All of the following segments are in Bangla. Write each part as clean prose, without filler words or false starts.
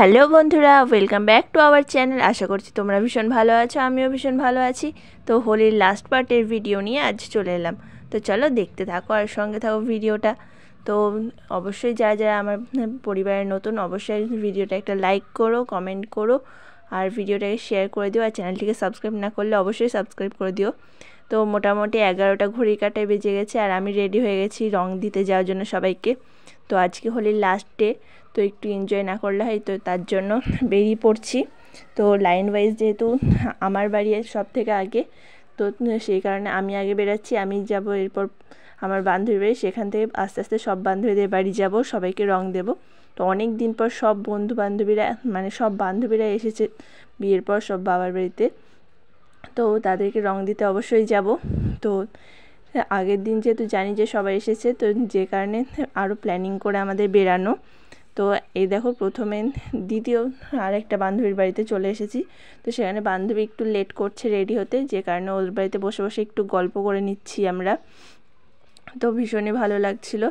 হ্যালো বন্ধুরা, welcome back to our channel. আশা করছি তোমরা ভীষণ ভালো আছো, আমিও ভীষণ ভালো আছি। তো হোলির লাস্ট পার্টের ভিডিও নিয়ে আজ চলে এলাম। তো চলো দেখতে থাকো আর সঙ্গে থাকো ভিডিওটা। তো অবশ্যই যারা যারা আমার পরিবারের নতুন, অবশ্যই ভিডিওটা একটা লাইক করো, কমেন্ট করো আর ভিডিওটাকে শেয়ার করে দিও। আর চ্যানেলটিকে সাবস্ক্রাইব না করলে অবশ্যই সাবস্ক্রাইব করে দিও। তো মোটামুটি 11টা ঘড়ি কাঁটায় বেজে গেছে আর আমি রেডি হয়ে গেছি রং দিতে যাওয়ার জন্য সবাইকে। তো আজকে হোলির লাস্ট ডে, তো একটু এনজয় না করলে হয়, তো তার জন্য বেরিয়ে পড়ছি। তো লাইন ওয়াইজ যেহেতু আমার বাড়ি সব থেকে আগে, তো সেই কারণে আমি আগে বেরাচ্ছি। আমি যাব, এরপর আমার বান্ধবী বাড়ি, সেখান থেকে আস্তে আস্তে সব বান্ধবীদের বাড়ি যাব, সবাইকে রং দেব। তো অনেক দিন পর সব বন্ধু বান্ধবীরা, মানে সব বান্ধবীরা এসেছে বিয়ের পর সব বাবার বাড়িতে, তো তাদেরকে রং দিতে অবশ্যই যাব। তো আগের দিন যেহেতু জানি যে সবাই এসেছে, তো যে কারণে আরও প্ল্যানিং করে আমাদের বেরানো। তো এই দেখো প্রথমে দ্বিতীয় আরেকটা বান্ধবীর বাড়িতে চলে এসেছি। তো সেখানে বান্ধবী একটু লেট করছে রেডি হতে, যে কারণে ওর বাড়িতে বসে বসে একটু গল্প করে নিচ্ছি আমরা। তো ভীষণই ভালো লাগছিল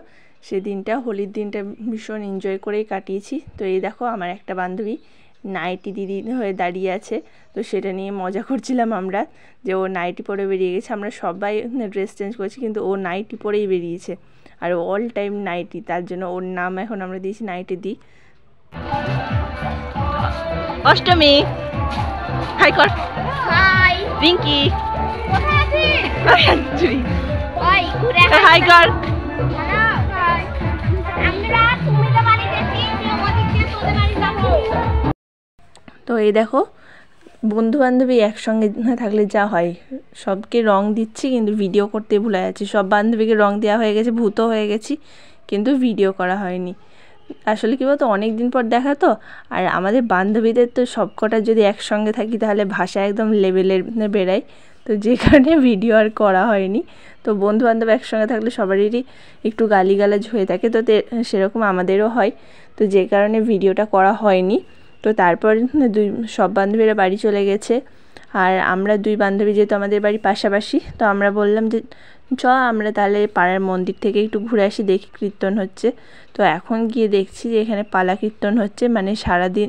সেদিনটা, হোলির দিনটা ভীষণ এনজয় করেই কাটিয়েছি। তো এই দেখো আমার একটা বান্ধবী নাইটি দিদি হয়ে দাঁড়িয়ে আছে, তো সেটা নিয়ে মজা করছিলাম আমরা যে ও নাইটি পরে বেরিয়ে গেছে। আমরা সবাই ড্রেস চেঞ্জ করছি, কিন্তু ও নাইটি পরেই বেরিয়েছে, আর অল টাইম নাইটি, তার জন্য ওর নাম এখন আমরা দিয়েছি নাইটি দি। অষ্টমী হাই কর, হাই রিঙ্কি কোথায় আছিস? ওই ঘুরে হাই কর। হ্যালো হাই, আমরা তুমি তো বাড়ি যাচ্ছি, তুই ওদিকে তোদের বাড়ি যাবো। তো এই দেখো বন্ধু বান্ধবী একসঙ্গে থাকলে যা হয়, সবকে রং দিচ্ছি কিন্তু ভিডিও করতে ভুলে যাচ্ছি। সব বান্ধবীকে রং দেওয়া হয়ে গেছে, ভূত হয়ে গেছি, কিন্তু ভিডিও করা হয়নি। আসলে কী বলতো, অনেক দিন পর দেখা তো, আর আমাদের বান্ধবীদের তো সব কটা যদি একসঙ্গে থাকি তাহলে ভাষা একদম লেভেলের বেরায়, তো যে কারণে ভিডিও আর করা হয়নি। তো বন্ধু বান্ধব একসঙ্গে থাকলে সবারই একটু গালিগালাজ হয়ে থাকে, তো সেরকম আমাদেরও হয়, তো যে কারণে ভিডিওটা করা হয়নি। তো তারপর সব বান্ধবীরা বাড়ি চলে গেছে, আর আমরা দুই বান্ধবী যেহেতু আমাদের বাড়ি পাশাপাশি, তো আমরা বললাম যে আমরা তাহলে পাড়ার মন্দির থেকে একটু ঘুরে আসি, দেখি কীর্তন হচ্ছে। তো এখন গিয়ে দেখছি যে এখানে পালা কীর্তন হচ্ছে, মানে সারাদিন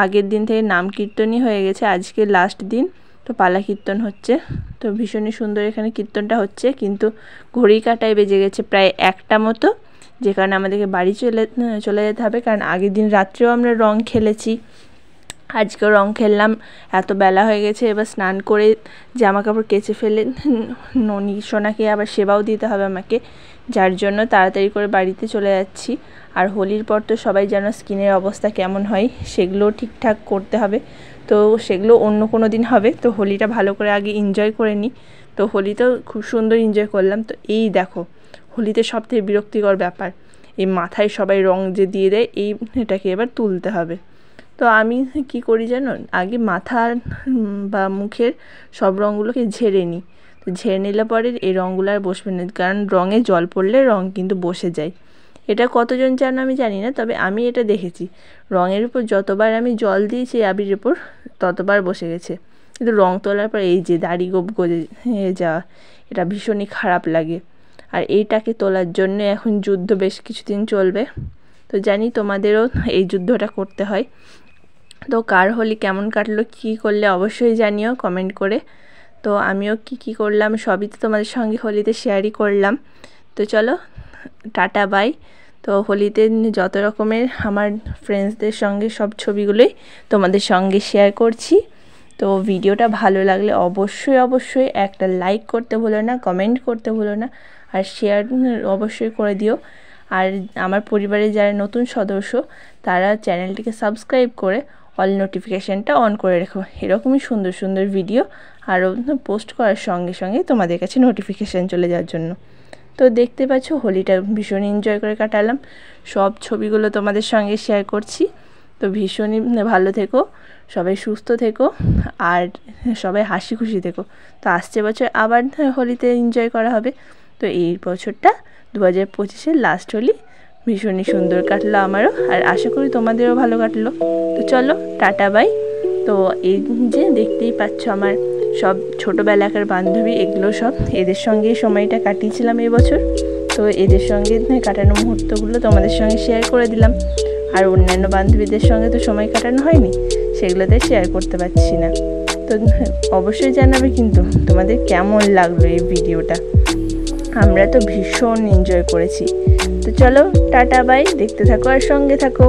আগের দিন থেকে নাম কীর্তনই হয়ে গেছে, আজকে লাস্ট দিন, তো পালা কীর্তন হচ্ছে। তো ভীষণই সুন্দর এখানে কীর্তনটা হচ্ছে, কিন্তু ঘড়ি কাঁটায় বেজে গেছে প্রায় 1টা মতো, যে কারণে আমাদেরকে বাড়ি চলে যেতে হবে, কারণ আগের দিন রাত্রেও আমরা রং খেলেছি, আজকেও রং খেললাম। এত বেলা হয়ে গেছে, এবার স্নান করে জামা কাপড় কেচে ফেলে ননি সোনাকে আবার সেবাও দিতে হবে আমাকে, যার জন্য তাড়াতাড়ি করে বাড়িতে চলে যাচ্ছি। আর হোলির পর তো সবাই যেন স্কিনের অবস্থা কেমন হয় সেগুলোও ঠিকঠাক করতে হবে, তো সেগুলো অন্য কোনো দিন হবে। তো হোলিটা ভালো করে আগে এনজয় করে নিই। তো হোলিতেও খুব সুন্দর এনজয় করলাম। তো এই দেখো হোলিতে সবথেকে বিরক্তিকর ব্যাপার, এই মাথায় সবাই রং যে দিয়ে দেয়, এটাকে এবার তুলতে হবে। তো আমি কি করি জানো, আগে মাথার বা মুখের সব রঙগুলোকে ঝেড়ে নিই। তো ঝেড়ে নিলে পরে এই রঙগুলো আর বসবে না, কারণ রঙে জল পড়লে রঙ কিন্তু বসে যায়। এটা কতজন জানো আমি জানি না, তবে আমি এটা দেখেছি, রঙের উপর যতবার আমি জল দিয়েছি আবিরের উপর ততবার বসে গেছে, কিন্তু রঙ তোলার পর এই যে দাড়ি গোপ গজে যাওয়া, এটা ভীষণই খারাপ লাগে। আর এইটাকে তোলার জন্য এখন যুদ্ধ বেশ কিছুদিন চলবে, তো জানি তোমাদেরও এই যুদ্ধটা করতে হয়। তো কার হোলি কেমন কাটলো, কী করলে অবশ্যই জানিও কমেন্ট করে। তো আমিও কি করলাম সবই তো তোমাদের সঙ্গে হোলিতে শেয়ারই করলাম। তো চলো টাটা বাই। তো হোলিতে যত রকমের আমার ফ্রেন্ডসদের সঙ্গে সব ছবিগুলোই তোমাদের সঙ্গে শেয়ার করছি। তো ভিডিওটা ভালো লাগলে অবশ্যই একটা লাইক করতে ভুলো না, কমেন্ট করতে ভুলো না, আর শেয়ার অবশ্যই করে দিও। আর আমার পরিবারে যারা নতুন সদস্য তারা চ্যানেলটিকে সাবস্ক্রাইব করে অল নোটিফিকেশানটা অন করে রেখো, এরকমই সুন্দর সুন্দর ভিডিও আরও পোস্ট করার সঙ্গে সঙ্গে তোমাদের কাছে নোটিফিকেশান চলে যাওয়ার জন্য। তো দেখতে পাচ্ছ হোলিটা ভীষণ এনজয় করে কাটালাম, সব ছবিগুলো তোমাদের সঙ্গে শেয়ার করছি। তো ভীষণই ভালো থেকো, সবাই সুস্থ থেকো, আর সবাই হাসি খুশি থেকো। তো আসছে বছর আবার হোলিতে এনজয় করা হবে। তো এই বছরটা 2025-এর লাস্ট হোলি ভীষণই সুন্দর কাটলো আমারও, আর আশা করি তোমাদেরও ভালো কাটলো। তো চলো টাটা বাই। তো এই যে দেখতেই পাচ্ছ আমার সব ছোটোবেলাকার বান্ধবী, এগুলো সব এদের সঙ্গেই সময়টা কাটিয়েছিলাম এবছর। তো এদের সঙ্গে কাটানো মুহূর্তগুলো তোমাদের সঙ্গে শেয়ার করে দিলাম। আর অন্যান্য বান্ধবীদের সঙ্গে তো সময় কাটানো হয়নি, সেগুলোতে শেয়ার করতে পারছি না। তো অবশ্যই জানাবে কিন্তু তোমাদের কেমন লাগলো এই ভিডিওটা। আমরা তো ভীষণ এনজয় করেছি। তো চলো টাটা বাই, দেখতে থাকো আর সঙ্গে থাকো।